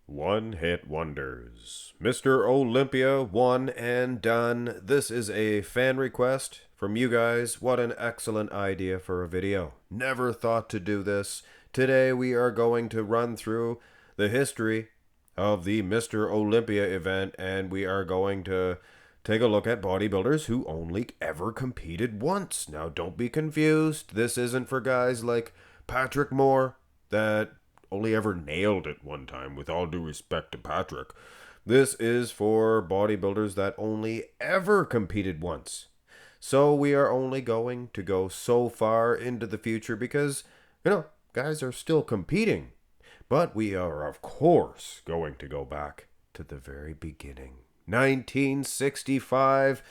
One-hit wonders. Mr. Olympia, one and done. This is a fan request from you guys. What an excellent idea for a video. Never thought to do this. Today we are going to run through the history of the Mr. Olympia event, and we are going to take a look at bodybuilders who only ever competed once. Now, don't be confused. This isn't for guys like Patrick Moore that only ever nailed it one time, with all due respect to Patrick. This is for bodybuilders that only ever competed once. So we are only going to go so far into the future because, guys are still competing. But we are, of course, going to go back to the very beginning. 1965,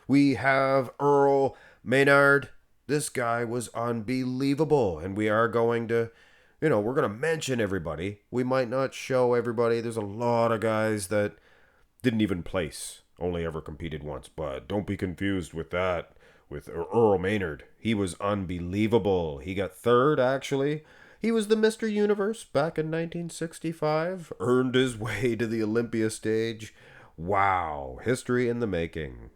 we have Earl Maynard. This guy was unbelievable, and we are going to we're going to mention everybody. We might not show everybody. There's a lot of guys that didn't even place, only ever competed once. But don't be confused with that, with Earl Maynard. He was unbelievable. He got third, actually. He was the Mr. Universe back in 1965. Earned his way to the Olympia stage. Wow, history in the making.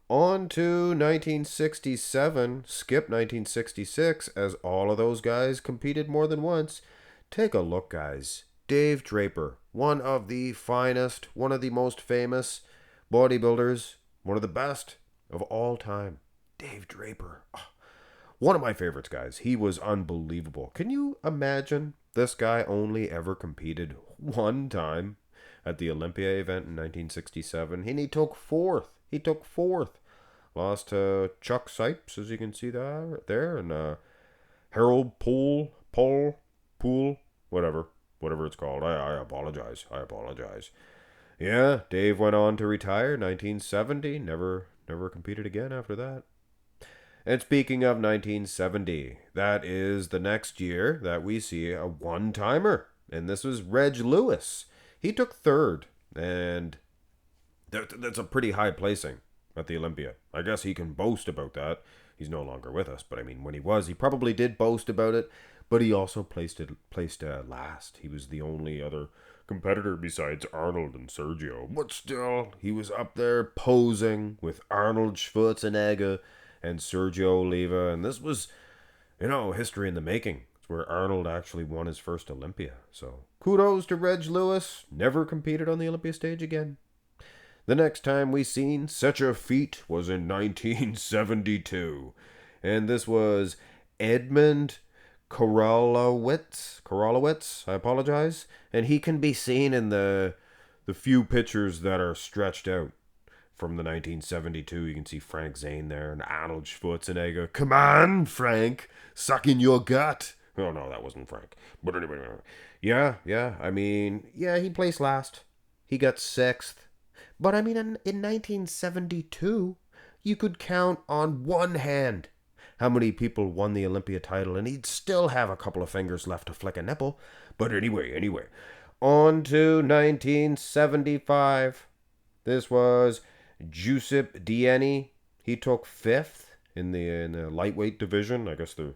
On to 1967, skip 1966, as all of those guys competed more than once. Take a look, guys. Dave Draper, one of the finest, one of the most famous bodybuilders, one of the best of all time. Dave Draper. Oh, one of my favorites, guys. He was unbelievable. Can you imagine this guy only ever competed one time at the Olympia event in 1967, and he took fourth. He took fourth. Lost to Chuck Sipes, as you can see that there, and Harold Poole, whatever it's called. I apologize. Yeah, Dave went on to retire 1970. Never competed again after that. And speaking of 1970, that is the next year that we see a one-timer, and this was Reg Lewis. He took third, and that's a pretty high placing at the Olympia. I guess he can boast about that. He's no longer with us, but I mean, when he was, he probably did boast about it, but he also placed last. He was the only other competitor besides Arnold and Sergio, but still, he was up there posing with Arnold Schwarzenegger and Sergio Oliva, and this was, history in the making. It's where Arnold actually won his first Olympia. So kudos to Reg Lewis. Never competed on the Olympia stage again. The next time we seen such a feat was in 1972. And this was Edmund Korolowitz, I apologize. And he can be seen in the few pictures that are stretched out from the 1972. You can see Frank Zane there and Arnold Schwarzenegger. Come on, Frank, suck in your gut. Oh, no, that wasn't Frank. But anyway, yeah, I mean, yeah, he placed last. He got sixth. But I mean, in 1972, you could count on one hand how many people won the Olympia title, and he'd still have a couple of fingers left to flick a nipple. But anyway, on to 1975. This was Giuseppe Dieni. He took fifth in the lightweight division. I guess there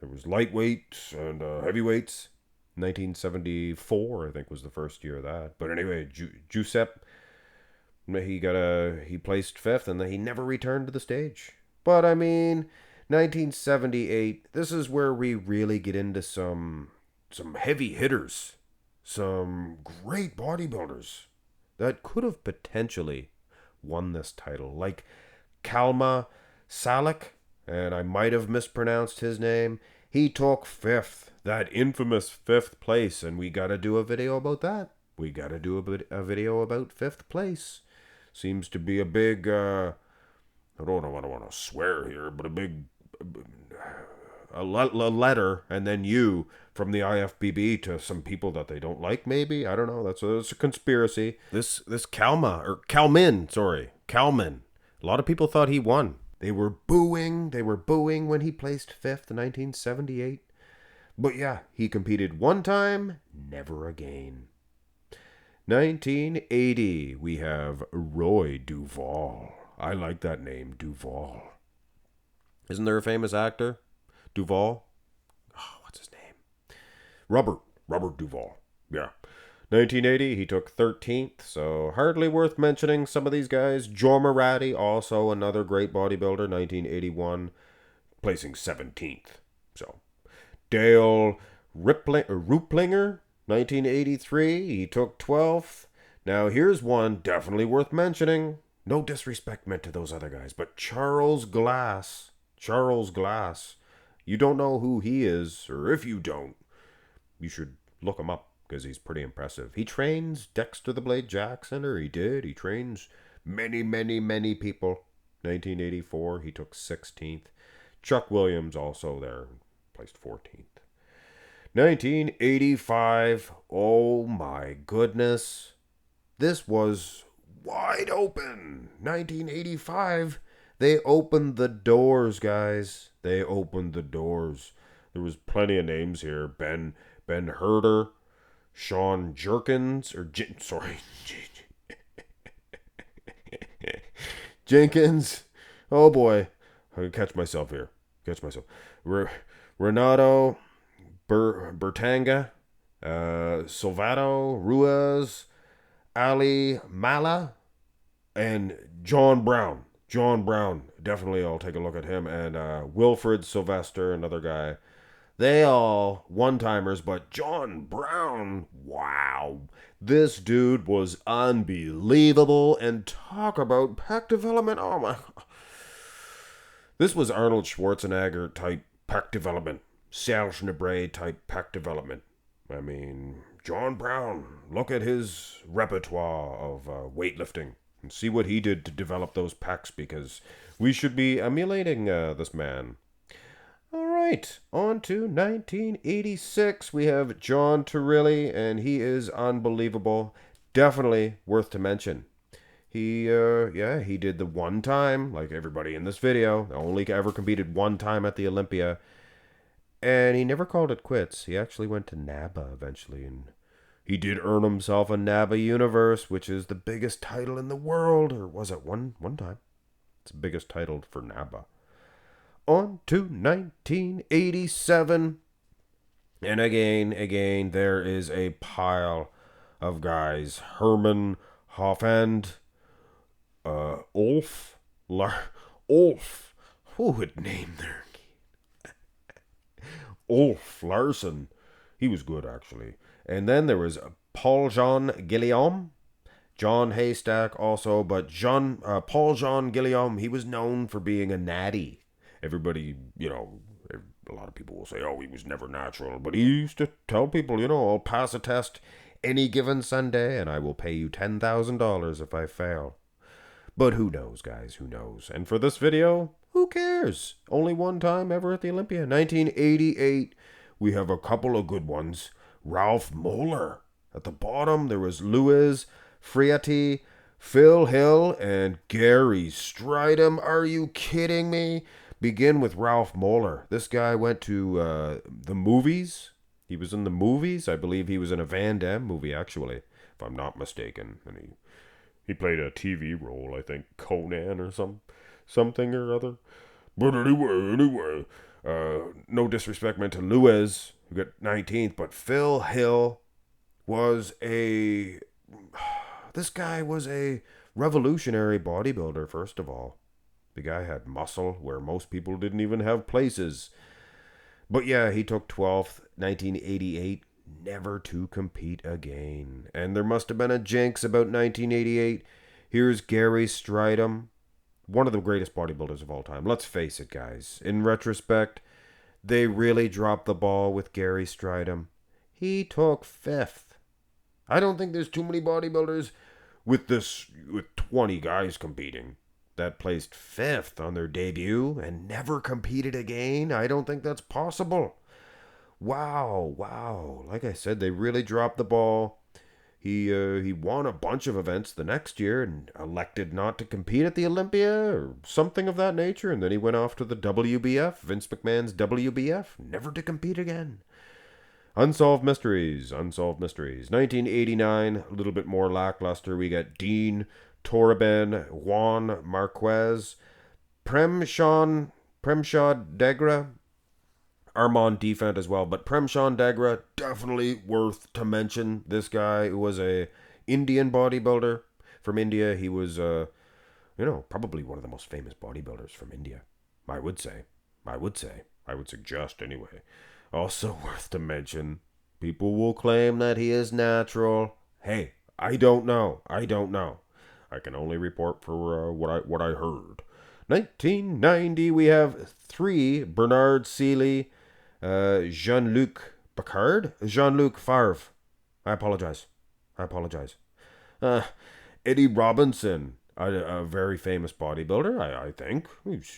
was lightweights and heavyweights. 1974, I think, was the first year of that. But anyway, Giuseppe, he placed fifth, and then he never returned to the stage. But I mean, 1978, this is where we really get into some heavy hitters, some great bodybuilders that could have potentially won this title, like Kalma Salik, and I might have mispronounced his name. He took fifth, that infamous fifth place, and we gotta do a video about that. We gotta do a video about fifth place. Seems to be a big, I don't want to swear here, but a big, a letter, and then you from the IFBB to some people that they don't like, maybe. I don't know. That's a conspiracy. This Kalman. A lot of people thought he won. They were booing when he placed fifth in 1978. But yeah, he competed one time, never again. 1980, we have Roy Duval. I like that name, Duval. Isn't there a famous actor? Duval? Oh, what's his name? Robert Duval. Yeah. 1980, he took 13th, so hardly worth mentioning some of these guys. Joe Moratti, also another great bodybuilder, 1981, placing 17th. So Dale Ruplinger, 1983, he took 12th. Now here's one definitely worth mentioning. No disrespect meant to those other guys, but Charles Glass. Charles Glass. You don't know who he is, or if you don't, you should look him up because he's pretty impressive. He trains Dexter the Blade Jackson, or he did. He trains many, many, many people. 1984, he took 16th. Chuck Williams also there, placed 14th. 1985, oh my goodness. This was wide open. 1985, they opened the doors, guys. They opened the doors. There was plenty of names here. Ben Herder, Sean Jerkins, Jenkins. Oh boy, I can catch myself here. Renato Bertanga, Silvato Ruiz, Ali Mala, and John Brown. John Brown, definitely I'll take a look at him. And Wilfred Sylvester, another guy. They all one-timers, but John Brown, wow. This dude was unbelievable. And talk about pec development. Oh my. This was Arnold Schwarzenegger type pec development. Serge Nubret type pec development. I mean, John Brown, look at his repertoire of weightlifting and see what he did to develop those pecs, because we should be emulating this man. All right, on to 1986. We have John Turilli, and he is unbelievable. Definitely worth to mention. He did the one time, like everybody in this video, only ever competed one time at the Olympia. And he never called it quits. He actually went to NABA eventually, and he did earn himself a NABA Universe, which is the biggest title in the world, or was it one time? It's the biggest title for NABA. On to 1987. And again, there is a pile of guys. Herman Hoffand, Ulf, who would name there? Ulf Larson. He was good, actually. And then there was Paul-Jean Guillaume. John Haystack also, but Paul-Jean Guillaume, he was known for being a natty. Everybody, a lot of people will say, oh, he was never natural. But he used to tell people, I'll pass a test any given Sunday, and I will pay you $10,000 if I fail. But who knows, guys, who knows? And for this video, who cares? Only one time ever at the Olympia. 1988, we have a couple of good ones. Ralph Moeller. At the bottom, there was Louis Friati, Phil Hill, and Gary Stridham. Are you kidding me? Begin with Ralph Moeller. This guy went to the movies. He was in the movies. I believe he was in a Van Damme movie, actually, if I'm not mistaken. And he played a TV role, I think, Conan or something or other. But anyway, no disrespect meant to Louis, who got 19th, but Phil Hill was this guy was a revolutionary bodybuilder, first of all. The guy had muscle where most people didn't even have places. But yeah, he took 12th, 1988, never to compete again. And there must have been a jinx about 1988. Here's Gary Stridham, one of the greatest bodybuilders of all time. Let's face it, guys. In retrospect, they really dropped the ball with Gary Stridham. He took 5th. I don't think there's too many bodybuilders with 20 guys competing that placed 5th on their debut and never competed again. I don't think that's possible. Wow. Like I said, they really dropped the ball. He won a bunch of events the next year and elected not to compete at the Olympia or something of that nature. And then he went off to the WBF, Vince McMahon's WBF, never to compete again. Unsolved Mysteries. 1989, a little bit more lackluster. We got Dean Torben, Juan Marquez, Premshad Degra, Armand Defant as well. But Prem Chandagra, definitely worth to mention. This guy was a Indian bodybuilder from India. He was, probably one of the most famous bodybuilders from India. I would say. I would suggest anyway. Also worth to mention, people will claim that he is natural. Hey, I don't know. I can only report for what I heard. 1990, we have 3: Bernard Seeley, Jean-Luc Picard, Jean-Luc Favre. I apologize. Uh, Eddie Robinson, a very famous bodybuilder, I think.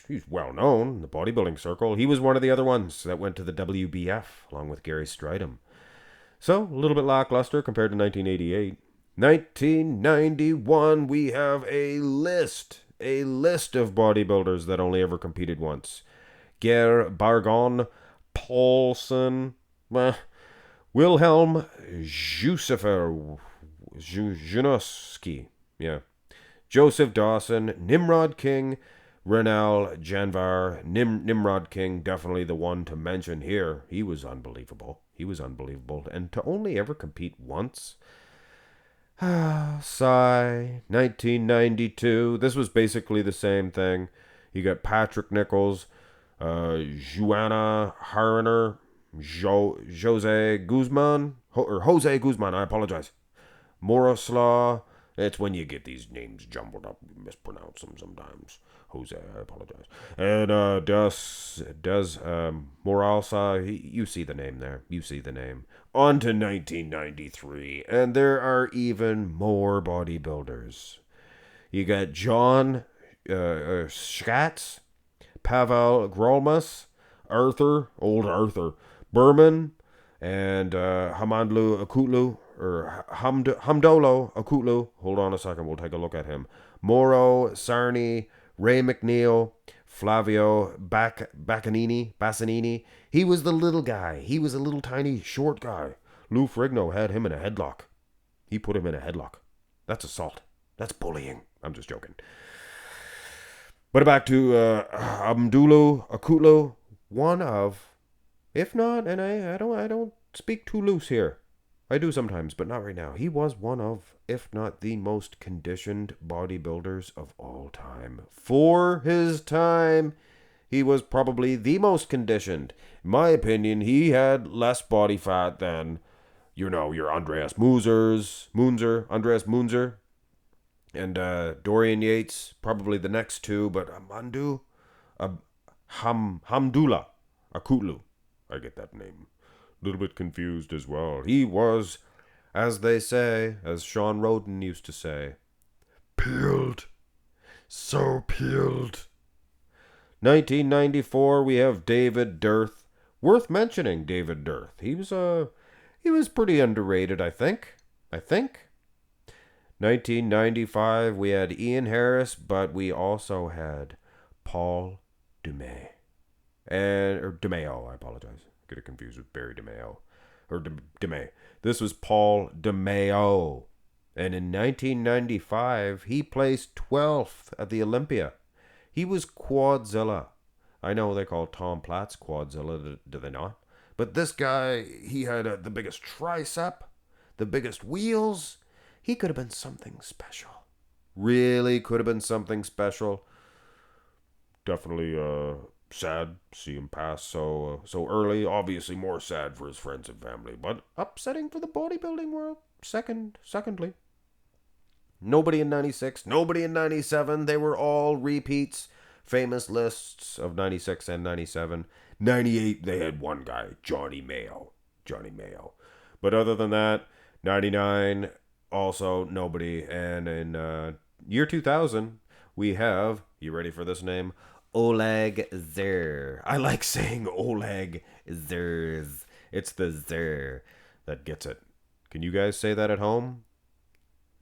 He's well known in the bodybuilding circle. He was one of the other ones that went to the WBF along with Gary Stridham. So, a little bit lackluster compared to 1988. 1991, we have a list of bodybuilders that only ever competed once. Ger Bargon, Paulson, Wilhelm Junoski, Joseph Dawson, Nimrod King, Renal Janvar. Nimrod King, definitely the one to mention here. He was unbelievable. And to only ever compete once? Sigh. 1992. This was basically the same thing. You got Patrick Nichols, Joanna Harner, Jose Guzman, I apologize. Moroslaw. It's when you get these names jumbled up, you mispronounce them sometimes. Jose, I apologize. And Des Moralsa, you see the name there. On to 1993, and there are even more bodybuilders. You got John Schatz, Pavel Grolmus, Old Arthur, Berman, and Hamdolo Akutlu. Hold on a second, we'll take a look at him. Moro Sarni, Ray McNeil, Flavio Bassanini. He was the little guy. He was a little tiny short guy. Lou Ferrigno had him in a headlock. He put him in a headlock. That's assault. That's bullying. I'm just joking. But back to Hamdolo Akutlu, one of, if not, and I don't speak too loose here. I do sometimes, but not right now. He was one of, if not the most conditioned bodybuilders of all time. For his time, he was probably the most conditioned. In my opinion, he had less body fat than, your Andreas Munzer, and Dorian Yates, probably the next two, but Hamdullah Akutlu. I get that name. A little bit confused as well. He was, as they say, as Sean Roden used to say, peeled. So peeled. 1994, we have David Dearth. Worth mentioning, David Dearth. He was pretty underrated, I think. 1995, we had Ian Harris, but we also had Paul DeMay. Or DeMayo, I apologize. Get it confused with Barry DeMayo. Or DeMay. This was Paul DeMayo. And in 1995, he placed 12th at the Olympia. He was Quadzilla. I know they call Tom Platz Quadzilla, do they not? But this guy, he had the biggest tricep, the biggest wheels. He could have been something special. Really could have been something special. Definitely sad to see him pass so early. Obviously more sad for his friends and family, but upsetting for the bodybuilding world. Secondly. Nobody in 96, nobody in 97. They were all repeats. Famous lists of 96 and 97. 98, they had one guy, Johnny Mayo. But other than that, 99, also nobody. And in year 2000, we have, you ready for this name? Oleg Zer. I like saying Oleg Zers. It's the Zer that gets it. Can you guys say that at home?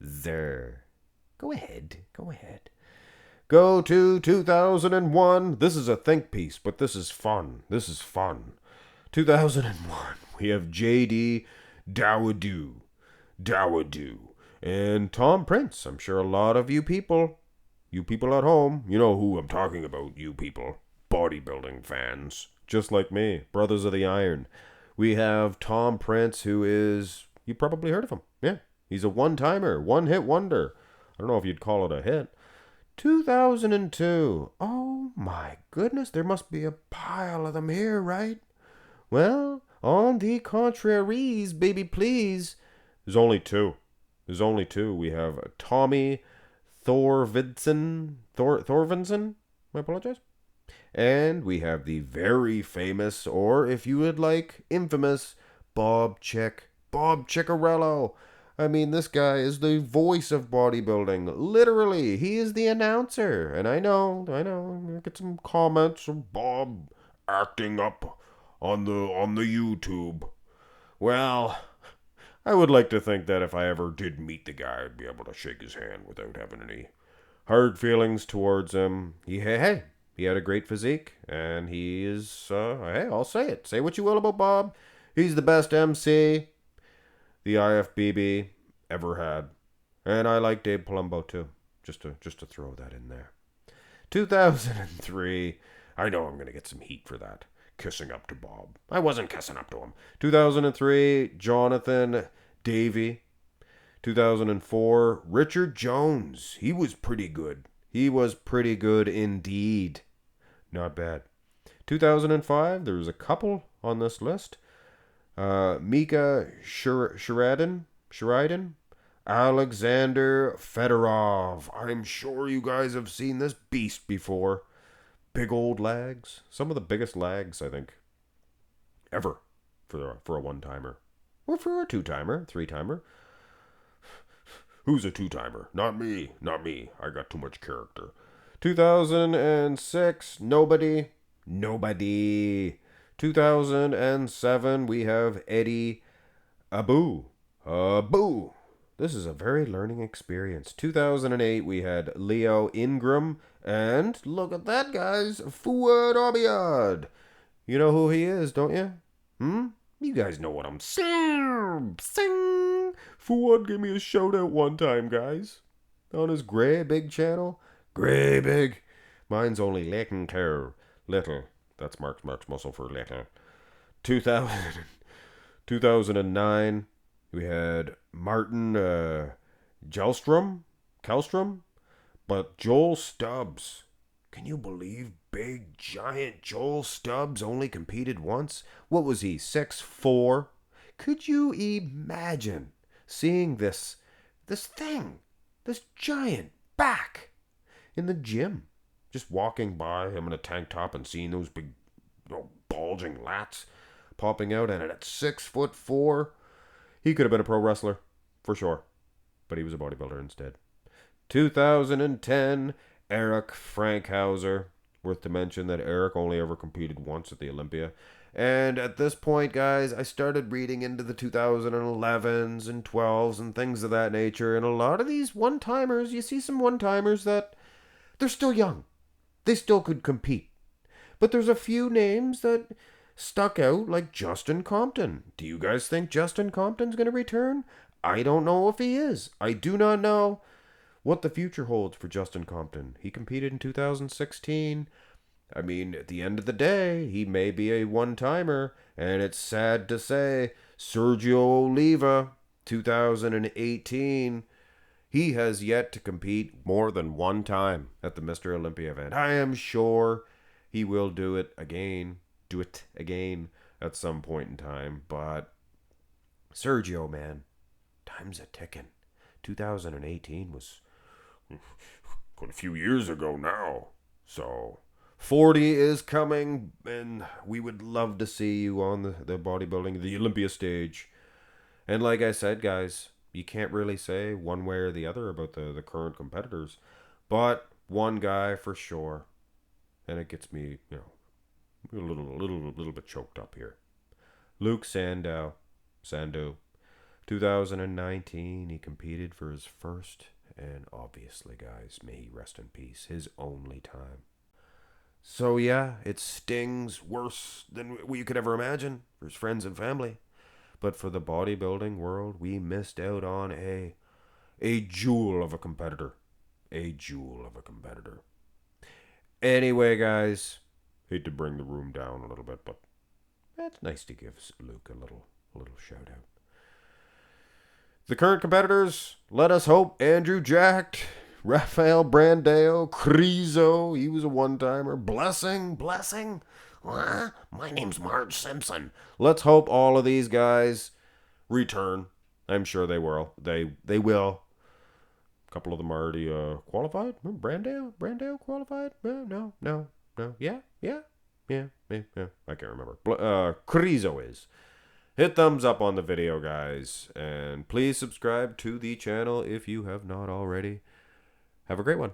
Zer. Go ahead. Go to 2001. This is a think piece, but this is fun. 2001. We have J.D. Dawodu. And Tom Prince. I'm sure a lot of you people at home, you know who I'm talking about, you people. Bodybuilding fans. just like me, Brothers of the Iron. We have Tom Prince, who is, you probably heard of him. Yeah, he's a one-timer, one-hit wonder. I don't know if you'd call it a hit. 2002. Oh my goodness, there must be a pile of them here, right? Well, on the contraries, baby, please. There's only two. There's only two. We have Tommy Thorvinson. I apologize. And we have the very famous, or if you would like, infamous, Bob Ciccarello. I mean, this guy is the voice of bodybuilding. Literally, he is the announcer. And I know, I get some comments from Bob acting up on the YouTube. Well, I would like to think that if I ever did meet the guy, I'd be able to shake his hand without having any hard feelings towards him. He had a great physique, and he is, hey, I'll say it. Say what you will about Bob. He's the best MC the IFBB ever had. And I like Dave Palumbo, too. Just to throw that in there. 2003. I know I'm going to get some heat for that. Kissing up to Bob. I wasn't kissing up to him. 2003, Jonathan Davey. 2004, Richard Jones. He was pretty good. He was pretty good indeed. Not bad. 2005, there was a couple on this list. Mika Sheridan, Alexander Fedorov. I'm sure you guys have seen this beast before. Big old lags. Some of the biggest lags, I think, ever for a one-timer. Or for a two-timer, three-timer. Who's a two-timer? Not me. I got too much character. 2006, nobody. 2007, we have Eddie Abu. This is a very learning experience. 2008, we had Leo Ingram. And look at that, guys. Fuad Abiad. You know who he is, don't you? You guys know what I'm saying. Sing. Fuad gave me a shout out one time, guys. On his Grey Big channel. Grey Big. Mine's only Little. That's Mark's muscle for little. 2009, we had Martin Kallstrom. But Joel Stubbs. Can you believe big, giant Joel Stubbs only competed once? What was he, 6'4"? Could you imagine seeing this thing, this giant back in the gym? Just walking by him in a tank top and seeing those big, bulging lats popping out, and at 6'4", he could have been a pro wrestler, for sure. But he was a bodybuilder instead. 2010, Eric Frankhauser. Worth to mention that Eric only ever competed once at the Olympia. And at this point, guys, I started reading into the 2011s and 12s and things of that nature. And a lot of these one-timers, you see some one-timers that they're still young. They still could compete. But there's a few names that stuck out, like Justin Compton. Do you guys think Justin Compton's going to return? I don't know if he is. I do not know what the future holds for Justin Compton. He competed in 2016. I mean, at the end of the day, he may be a one-timer, and it's sad to say, Sergio Oliva, 2018, he has yet to compete more than one time at the Mr. Olympia event. I am sure he will do it again at some point in time, but Sergio, man, time's a ticking. 2018 was quite a few years ago now. So 40 is coming, and we would love to see you on the bodybuilding, the Olympia stage. And like I said, guys, you can't really say one way or the other about the current competitors, but one guy for sure, and it gets me, a little bit choked up here. Luke Sandow. 2019, he competed for his first, and obviously, guys, may he rest in peace, his only time. So yeah, it stings worse than we could ever imagine for his friends and family. But for the bodybuilding world, we missed out on a jewel of a competitor. A jewel of a competitor. Anyway, guys, Hate to bring the room down a little bit, but it's nice to give Luke a little shout out. The current competitors, let us hope Andrew Jacked, Rafael Brandeo, Crizo, he was a one-timer, Blessing. My name's Marge Simpson. Let's hope all of these guys return. I'm sure they will. They will. A couple of them already qualified. Brandale qualified? No. Yeah. I can't remember. Crizo is. Hit thumbs up on the video, guys, and please subscribe to the channel if you have not already. Have a great one.